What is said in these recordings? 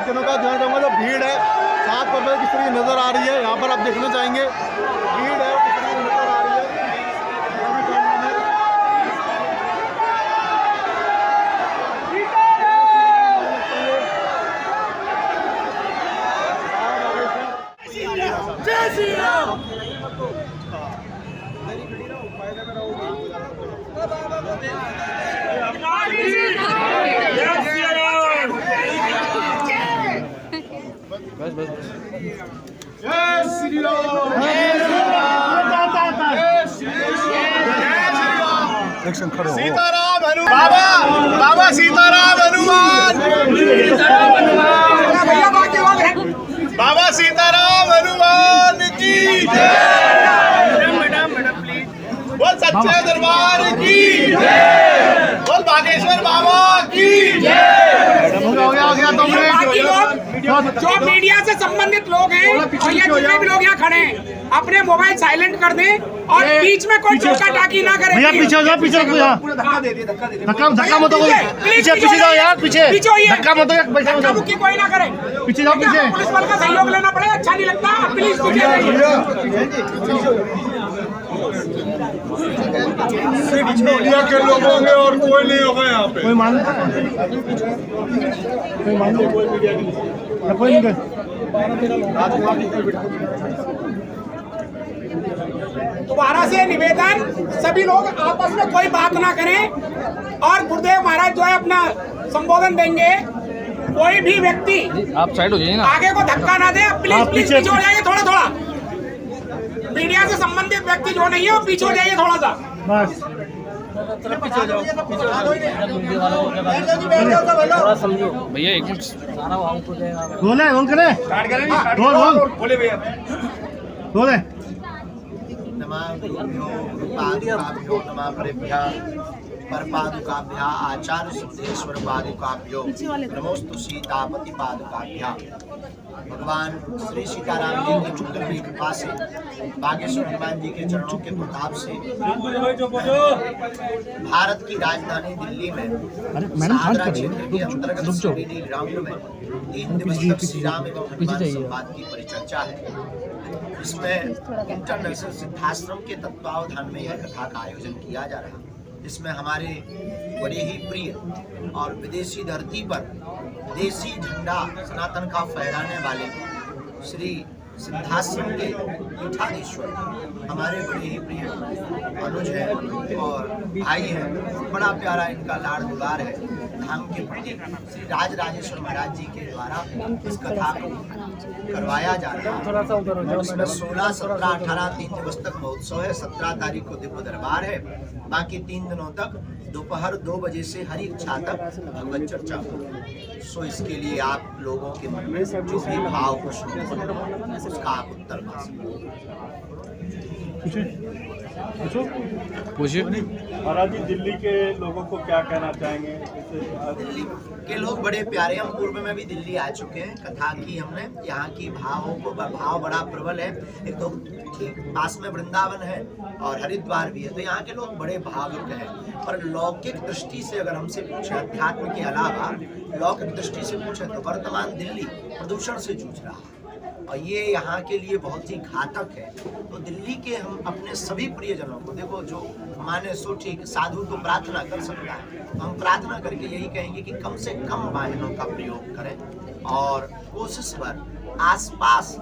परिजनों का ध्यान रखूंगा। जो भीड़ है 7 पर किस तरह की नजर आ रही है, यहाँ पर आप देखना चाहेंगे भीड़ है किस तरह की नजर आ रही है। जय श्री राम। बस बस जय श्री राम। सीताराम हनुमान। बाबा सीताराम हनुमान। बाबा सीताराम हनुमान की मैडम प्लीज बोल सच्चे दरबार की बोल बागेश्वर बाबा की। हो गया जो मीडिया से संबंधित लोग हैं और ये जितने भी लोग यहाँ खड़े हैं अपने मोबाइल साइलेंट कर दें और बीच में कोई टोका टाकी ना करें। भैया पीछे हो जाओ, पीछे धक्का मत दो, पीछे जाओ यार, पीछे धक्का मत दो, धक्का मुक्की कोई ना करे, पीछे जाओ, पीछे पुलिस बल का सहयोग लेना पड़े, अच्छा नहीं लगता। प्लीज मीडिया के लोग होंगे और कोई नहीं होगा यहाँ पे। कोई मानता है, कोई मीडिया के कोई नहीं। दोबारा से निवेदन, सभी लोग आपस में कोई बात ना करें और गुरुदेव महाराज जो है अपना संबोधन देंगे। कोई भी व्यक्ति आप साइड हो जाइए ना, आगे को धक्का ना दे। प्लीज प्लीज पीछे हो जाइए थोड़ा थोड़ा। मीडिया से संबंधित व्यक्ति जो नहीं है वो पीछे हो जाइए थोड़ा सा बस। भैया एक मिनट बोले बोल करे बोल भैया बोले। नमः परेभ्यः परपादुकाभ्यः आचार्य सिद्धेश्वर पादुकाभ्यो नमोस्तु सीतापति पादुकाभ्यः। भगवान श्री सीताराम जी की चुटकी कृपा से बागेश्वर हनुमान जी के चरणों के प्रताप से भारत की राजधानी दिल्ली में सादरा क्षेत्र के अंतर्गत सुरीली ग्राउंड में 3 दिवस तक श्री राम एवं हनुमान संवाद की परिचर्चा है। इसमें इंटरनेशनल सिद्धाश्रम के तत्वावधान में यह कथा का आयोजन किया जा रहा है। इसमें हमारे बड़े ही प्रिय और विदेशी धरती पर देसी झंडा सनातन का फहराने वाले श्री सिद्धाश्रम के पीठाधीश्वर हमारे बड़े ही प्रिय अनुज है और भाई है। बड़ा प्यारा इनका लाड़ दुलार है धाम के प्रति। श्री राज राजेश्वर महाराज जी के द्वारा इस कथा को करवाया जा रहा है। इसमें 16, 17, 18 3 दिवस तक महोत्सव है। 17 तारीख को दिव्य दरबार है। बाकी 3 दिनों तक दोपहर 2 बजे से हरि इच्छा तक भगवत चर्चा होगी। सो इसके लिए आप लोगों के मन में जो भी भाव प्रश्न उसका आप उत्तर पा पूछिए। महाराज जी, दिल्ली के लोगों को क्या कहना चाहेंगे? दिल्ली के लोग बड़े प्यारे, हम पूर्व में भी दिल्ली आ चुके हैं, कथा की हमने। यहाँ की भाव बड़ा प्रबल है। एक तो ठीक पास में वृंदावन है और हरिद्वार भी है, तो यहाँ के लोग बड़े भावुक हैं। पर लौकिक दृष्टि से अगर हमसे पूछे, अध्यात्म के अलावा लौकिक दृष्टि से पूछे तो वर्तमान दिल्ली प्रदूषण से जूझ रहा है और ये यहाँ के लिए बहुत ही घातक है। तो दिल्ली के हम अपने सभी प्रियजनों को, देखो जो माने सो ठीक, साधु तो प्रार्थना कर सकता है, तो हम प्रार्थना करके यही कहेंगे कि कम से कम वाहनों का प्रयोग करें और कोशिश पर आसपास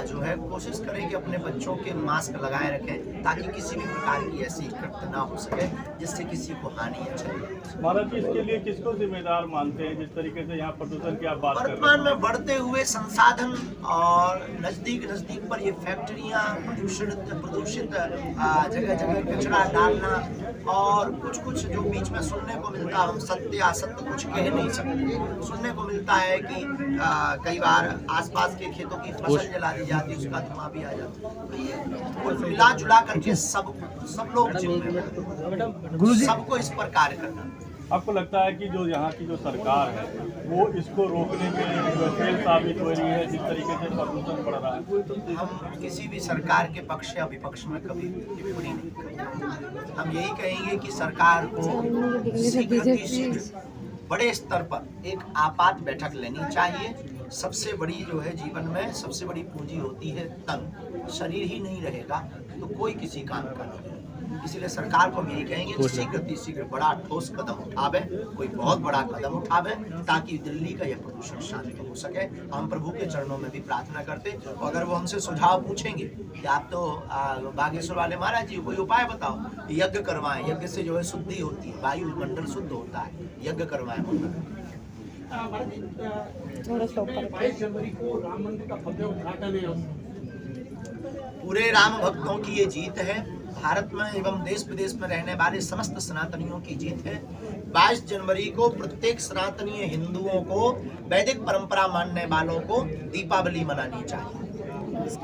जो है कोशिश करें कि अपने बच्चों के मास्क लगाए रखें ताकि किसी भी प्रकार की ऐसी घटना ना हो सके जिससे किसी को हानि या क्षति। महाराज जी, इसके लिए किसको जिम्मेदार मानते हैं जिस तरीके से यहाँ प्रदूषण की आप बात कर रहे हैं? वर्तमान में बढ़ते हुए संसाधन और नजदीक पर ये फैक्ट्रियाँ, प्रदूषित जगह जगह कचरा डालना और कुछ जो बीच में सुनने को मिलता, हम सत्य असत्य कुछ कह नहीं सकते। सुनने को मिलता है कि कई बार आसपास के खेतों की फसल जला दी जाती है, उसका धुआं भी आ जाता है। कुल मिला जुला करके सब लोग सबको इस पर कार्य करना। आपको लगता है कि जो यहाँ की जो सरकार है वो इसको रोकने के लिए फेल साबित हो रही है जिस तरीके से प्रदूषण बढ़ रहा है? हम किसी भी सरकार के पक्ष या विपक्ष में कभी टिप्पणी नहीं करेंगे। हम यही कहेंगे कि सरकार को शीघ्र बड़े स्तर पर एक आपात बैठक लेनी चाहिए सबसे बड़ी जो है जीवन में सबसे बड़ी पूंजी होती है तन। शरीर ही नहीं रहेगा तो कोई किसी काम का नहीं है। इसलिए सरकार को हम यही कहेंगे कि शीघ्र बड़ा ठोस कदम उठावे, कोई बहुत बड़ा कदम उठावे ताकि दिल्ली का यह प्रदूषण शांत हो सके। हम प्रभु के चरणों में भी प्रार्थना करते, अगर वो हमसे सुझाव पूछेंगे कि आप तो बागेश्वर वाले महाराज जी कोई उपाय बताओ, यज्ञ करवाएं, यज्ञ से जो है शुद्धि होती है, वायुमंडल शुद्ध होता है, यज्ञ करवाएं। थोड़ा सा ऊपर 22 जनवरी को राम मंदिर का भव्य उद्घाटन है। पूरे राम भक्तों की ये जीत है, भारत में एवं देश विदेश में रहने वाले समस्त सनातनियों की जीत है। 22 जनवरी को प्रत्येक सनातनीय हिंदुओं को, वैदिक परंपरा मानने वालों को दीपावली मनानी चाहिए।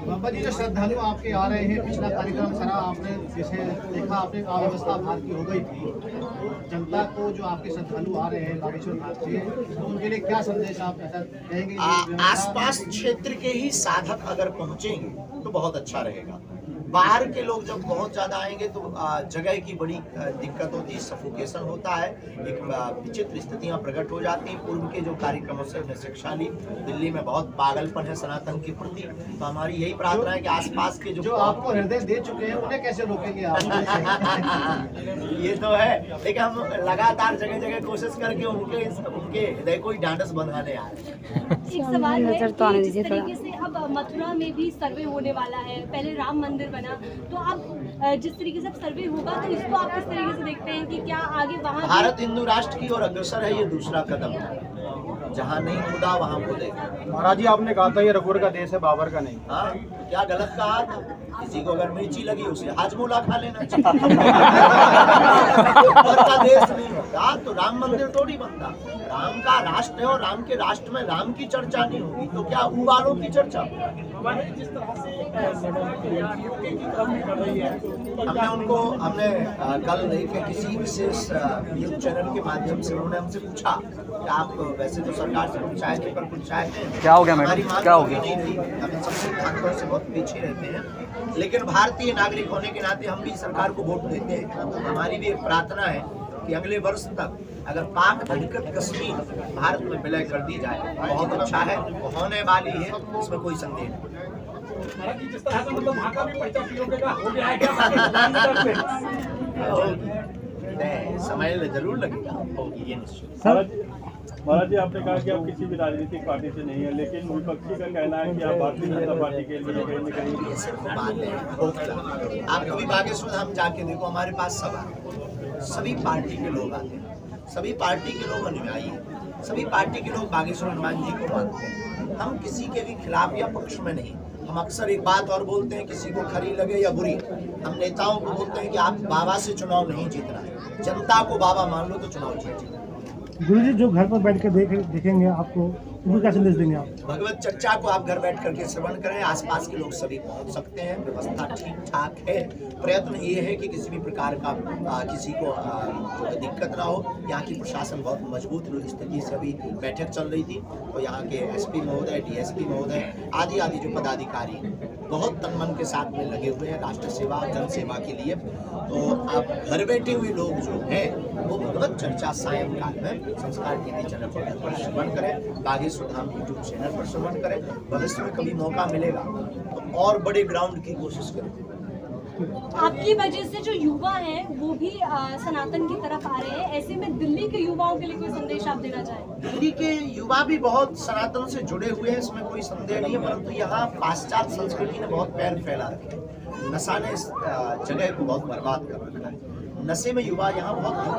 बाबा जी, जो श्रद्धालु आपके आ रहे हैं, पिछला कार्यक्रम सारा आपने जैसे देखा, आपने अव्यवस्था भारत की हो गई थी, जनता को जो आपके श्रद्धालु आ रहे हैं बागेश्वर घाट से, तो उनके लिए क्या संदेश आप ऐसा कहेंगे? आसपास क्षेत्र के ही साधक अगर पहुंचेंगे तो बहुत अच्छा रहेगा। बाहर के लोग जब बहुत ज्यादा आएंगे तो जगह की बड़ी दिक्कत होती है, सफोकेशन होता है, एक विचित्र स्थितियां प्रकट हो जाती हैं। पूर्व के जो कार्यक्रमों से हमने शिक्षा ली, दिल्ली में बहुत पागलपन है सनातन के प्रति, तो हमारी यही प्रार्थना है कि आसपास के जो आपको हृदय दे चुके हैं उन्हें कैसे रोकेंगे आप? ये तो है, लेकिन हम लगातार जगह जगह कोशिश करके उनके हृदय को ही ढांढस बंधाने आ रहे हैं। एक सवाल है कि जिस तरीके से अब मथुरा में भी सर्वे होने वाला है, पहले राम मंदिर बना, तो अब जिस तरीके से अब सर्वे होगा तो इसको आप किस तरीके से देखते हैं कि क्या आगे वहाँ भारत हिंदू राष्ट्र की ओर अग्रसर है, ये दूसरा कदम है। जहाँ नहीं खुदा वहाँ खुदे। महाराज जी, आपने कहा था ये रघुवर का देश है, बाबर का नहीं। हाँ, क्या गलत कहा था? किसी को अगर मिर्ची लगी उसे हाजमोला खा लेना चाहिए। रघुवर का देश नहीं होता तो राम मंदिर थोड़ी बनता। राम का राष्ट्र है और राम के राष्ट्र में राम की चर्चा नहीं होगी तो क्या ऊ वालों की चर्चा? जिस तरह से हमने कल देखे किसी विशेष न्यूज चैनल के माध्यम से उन्होंने हमसे पूछा कि आप वैसे तो सरकार से पंचायत पर पंचायत है, क्या हो गया मैडम, क्या हो गया? नहीं थी, हम सब सिद्धांतों से बहुत पीछे रहते हैं, लेकिन भारतीय नागरिक होने के नाते हम भी सरकार को वोट देते हैं। हमारी भी एक प्रार्थना है कि अगले वर्ष तक अगर पाक अधिकृत कश्मीर भारत में विलय कर दी जाए बहुत अच्छा है, होने वाली है, इसमें कोई संदेह नहीं। जिस तरह से मतलब वहाँ का भी पर्चा पीओके का हो गया है क्या? समय जरूर लगेगा, होगी ये निश्चित। महाराज जी, आपने कहा कि आप किसी भी राजनीतिक पार्टी से नहीं है, लेकिन विपक्षी का कहना है कि आप भारतीय जनता पार्टी के लिए कहीं न कहीं। ये सिर्फ बात है, आप कभी बागेश्वर धाम जाके देखो, हमारे पास सभी पार्टी के लोग आते हैं, सभी पार्टी के लोग अनुयायी हैं, सभी पार्टी के लोग बागेश्वर हनुमान जी को मानते हैं। हम किसी के भी खिलाफ या पक्ष में नहीं। हम अक्सर एक बात और बोलते हैं, किसी को खरी लगे या बुरी, हम नेताओं को बोलते हैं कि आप बाबा से चुनाव नहीं जीतना है, जनता को बाबा मान लो तो चुनाव जीत। गुरुजी, जो घर पर बैठ कर देखेंगे आपको, उनको क्या संदेश देंगे आप? भगवत चर्चा को आप घर बैठ करके श्रवण करें, आसपास के लोग सभी पहुंच सकते हैं, व्यवस्था ठीक ठाक है। प्रयत्न ये है कि किसी भी प्रकार का किसी को जो है दिक्कत ना हो। यहाँ की प्रशासन बहुत मजबूत स्थिति से अभी बैठक चल रही थी, तो यहाँ के एसपी महोदय, डीएसपी महोदय आदि जो पदाधिकारी बहुत तन मन के साथ में लगे हुए हैं राष्ट्र सेवा, जन सेवा के लिए। तो आप घर बैठे हुए लोग जो हैं वो भगवत चर्चा सायंकाल में संस्कार टीवी चैनल पर श्रवण करें, बागेश्वर धाम यूट्यूब चैनल पर श्रवण करें। भविष्य में कभी मौका मिलेगा तो और बड़े ग्राउंड की कोशिश करें। आपकी वजह से जो युवा हैं वो भी सनातन की तरफ आ रहे हैं, ऐसे में दिल्ली के युवाओं के लिए कोई संदेश आप देना चाहें? दिल्ली के युवा भी बहुत सनातन से जुड़े हुए हैं, इसमें कोई संदेह नहीं है, परंतु यहाँ पाश्चात्य संस्कृति ने बहुत पैर फैला रखे हैं। नशा ने इस जगह को बहुत बर्बाद कर रखा है। नशे में युवा यहाँ बहुत है।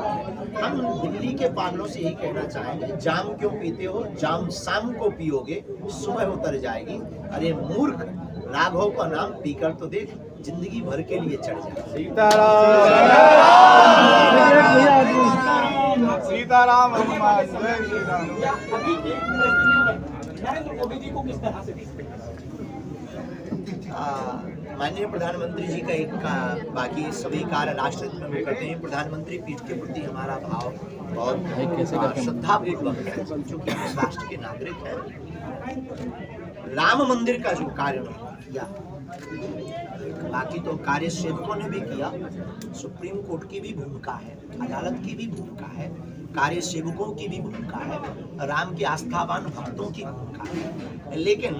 हम दिल्ली के पागलों से यही कहना चाहेंगे, जाम क्यों पीते हो? जाम शाम को पियोगे, सुबह उतर जाएगी। अरे मूर्ख, राघव का नाम पीकर तो देख, जिंदगी भर के लिए चढ़ जाए। सीताराम हनुमान जय श्री राम। नरेंद्र मोदी जी को किस तरह से माननीय प्रधानमंत्री जी का एक बाकी सभी कार्य राष्ट्र हित में करते हैं। प्रधानमंत्री पीठ के प्रति हमारा भाव बहुत श्रद्धापूर्वक है, क्योंकि हम इस राष्ट्र के नागरिक हैं। राम मंदिर का जो कार्य किया, बाकी तो कार्य सेवकों ने भी किया, सुप्रीम कोर्ट की भी भूमिका है, अदालत की भी भूमिका है, कार्य सेवकों की भी भूमिका है, राम के आस्थावान भक्तों की भूमिका है, लेकिन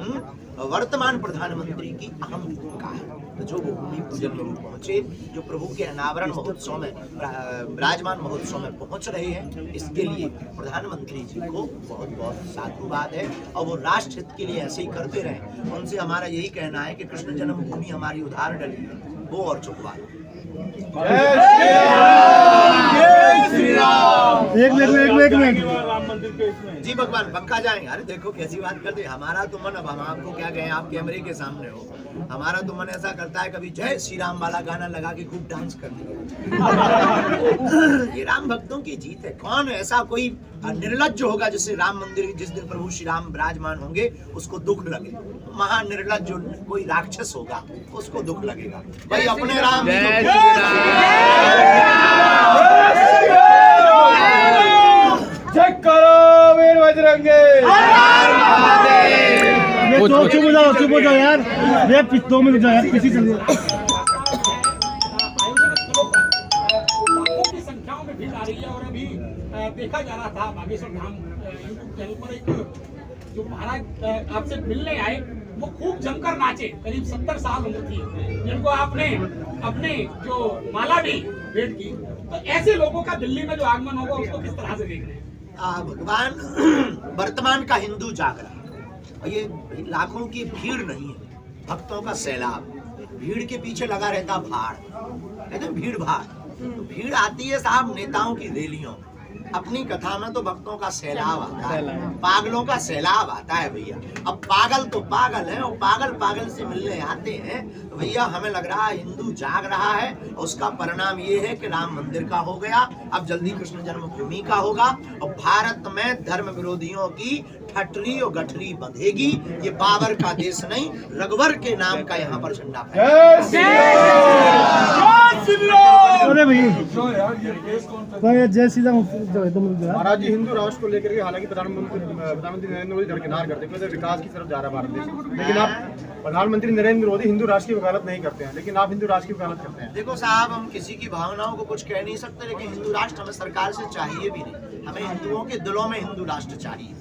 वर्तमान प्रधानमंत्री की अहम भूमिका है। तो जो वो भूमि पूजन में पहुंचे, जो प्रभु के अनावरण महोत्सव में विराजमान महोत्सव में पहुंच रहे हैं, इसके लिए प्रधानमंत्री जी को बहुत बहुत साधुवाद है। और वो राष्ट्र हित के लिए ऐसे ही करते रहे। उनसे हमारा यही कहना है कि कृष्ण जन्मभूमि हमारी उधार डली है, वो और चुकवा लो। एक मिनट राम मंदिर के इसमें जी भगवान पक्का जाएंगे। अरे देखो कैसी बात करते, हमारा तो मन, अब हम आपको क्या कहें, आप कैमरे के सामने हो, हमारा तो मन ऐसा करता है कभी जय श्री राम वाला गाना लगा के खूब डांस कर दिया। ये राम भक्तों की जीत है। कौन ऐसा कोई निर्लज्ज होगा जिससे राम मंदिर जिस दिन प्रभु श्री राम विराजमान होंगे उसको दुख लगे? महानिर्लज्ज जो कोई राक्षस होगा उसको दुख लगेगा। भाई अपने राम चेक करो वीर बजरंगे। चुप हो जाओ यार, ये 2 मिनट जाओ यार, किसी चलिए। लाखों की संख्याओं में भीड़ आ रही है। और अभी देखा जा रहा था बागेश्वर धाम यूट्यूब चैनल पर, एक जो महाराज आपसे मिलने आए वो खूब जमकर नाचे, करीब 70 साल उम्र थी, जिनको आपने अपने जो माला भी भेंट की। तो ऐसे लोगों का दिल्ली में जो आगमन होगा उसको किस तरह से देख रहे हैं? भगवान वर्तमान का हिंदू जाग रहा है। और ये लाखों की भीड़ नहीं है, भक्तों का सैलाब। भीड़ के पीछे लगा रहता भाड़, कहते हैं भीड़ भाड़। तो भीड़ आती है साहब नेताओं की रैलियों, अपनी कथा में तो भक्तों का सैलाब आता है, पागलों का सैलाब आता है भैया। अब पागल तो पागल है, और पागल पागल से मिलने आते हैं। तो भैया हमें लग रहा है हिंदू जाग रहा है, उसका परिणाम ये है कि राम मंदिर का हो गया, अब जल्दी कृष्ण जन्मभूमि का होगा, और भारत में धर्म विरोधियों की ठटरी और गठरी बंधेगी। ये बाबर का देश नहीं, रघुवर के नाम का यहाँ पर झंडा अरे भैया जय श्री राम। महाराज जी हिंदू राष्ट्र को लेकर के हालांकि प्रधानमंत्री नरेंद्र मोदी दरकिनार करते हैं, विकास की तरफ जा रहा है भारत देश, लेकिन आप प्रधानमंत्री नरेंद्र मोदी हिंदू राष्ट्र की वकालत नहीं करते हैं, लेकिन आप हिंदू राष्ट्र की वकालत करते हैं। देखो साहब, हम किसी की भावनाओं को कुछ कह नहीं सकते, लेकिन हिंदू राष्ट्र हमें सरकार से चाहिए भी नहीं। हमें हिंदुओं के दिलों में हिंदू राष्ट्र चाहिए,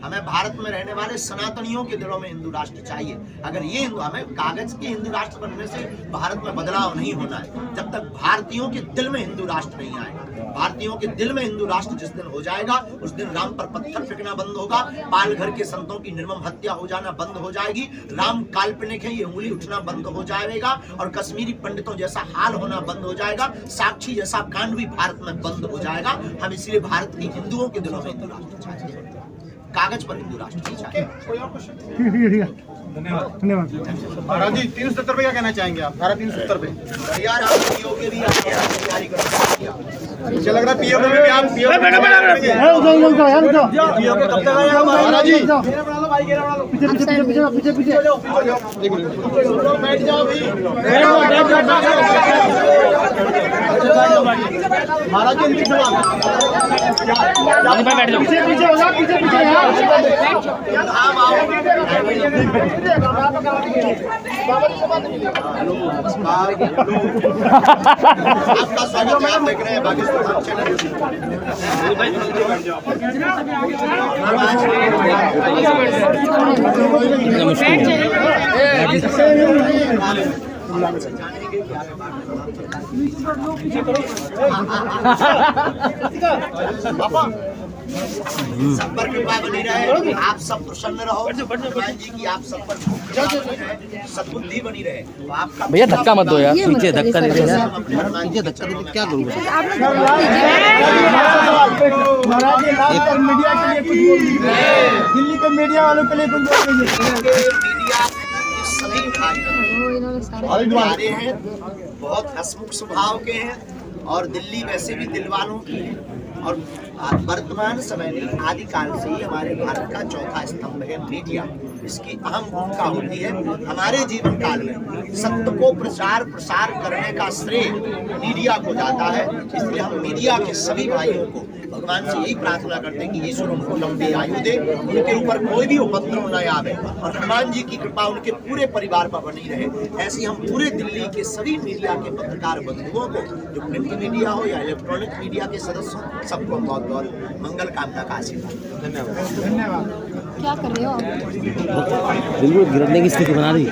हमें भारत में रहने वाले सनातनियों के दिलों में हिंदू राष्ट्र चाहिए। अगर ये हिंदू, हमें कागज के हिंदू राष्ट्र बनने से भारत में बदलाव नहीं होना है जब तक भारतीयों के दिल में हिंदू राष्ट्र नहीं आएगा। भारतीयों के दिल में हिंदू राष्ट्र जिस दिन हो जाएगा, उस दिन राम पर पत्थर फेंकना बंद होगा, पाल घर के संतों की निर्मम हत्या हो जाना बंद हो जाएगी, राम काल्पनिक है ये उंगली उठना बंद हो जाएगा, और कश्मीरी पंडितों जैसा हाल होना बंद हो जाएगा, साक्षी जैसा कांड भी भारत में बंद हो जाएगा। हम इसलिए भारत के हिंदुओं के दिलों में हिंदू राष्ट्र चाहिए, कागज पर हिंदू राष्ट्र नहीं चाहिए। ठीक है, धन्यवाद। महाराज जी 370 पे क्या कहना चाहेंगे आप? धारा 370 पे यार आप पीओ के भी तैयारी कर सकते हैं। मुझे लग रहा है पीओ में भी आप पीओ यार उठो कब तक आएगा महाराज जी? पीछे बैठ जाओ भाई। महाराज जी पीछे होगा, पीछे आपका स्वागत है, आप देख रहे हैं पाकिस्तान चैनल। सब पर कृपा बनी रहे, आप सब प्रसन्न रहो, भगवान जी की आप सब पर सद्बुद्धि बनी रहे। तो आपका भैया धक्का मत दो यार, पीछे धक्का दे रहे हैं, पीछे धक्का दे क्या करूँगा? महाराज जी लास्ट और मीडिया के लिए कुछ बोल दीजिए, दिल्ली के मीडिया वालों के लिए कुछ बोल दीजिए। मीडिया सभी भाई हैं, बहुत हंसमुख स्वभाव के हैं, और दिल्ली वैसे भी दिल वालों की है, और वर्तमान समय में आदिकाल से ही हमारे भारत का चौथा स्तंभ है मीडिया। इसकी अहम भूमिका होती है हमारे जीवन काल में। सत्य को प्रचार प्रसार करने का श्रेय मीडिया को जाता है, इसलिए हम मीडिया के सभी भाइयों को भगवान से यही प्रार्थना करते हैं कि ईश्वर उनको लंबी आयु दे, उनके ऊपर कोई भी उपद्रव न आवे और हनुमान जी की कृपा उनके पूरे परिवार पर बनी रहे। ऐसी हम पूरे दिल्ली के सभी मीडिया के पत्रकार बंधुओं को, जो प्रिंट मीडिया हो या इलेक्ट्रॉनिक मीडिया के सदस्यों, सबको बहुत बहुत मंगल कामना का आशीर्वाद। धन्यवाद। क्या कर रहे हो आप? बिल्कुल गिरने की स्थिति बना दी।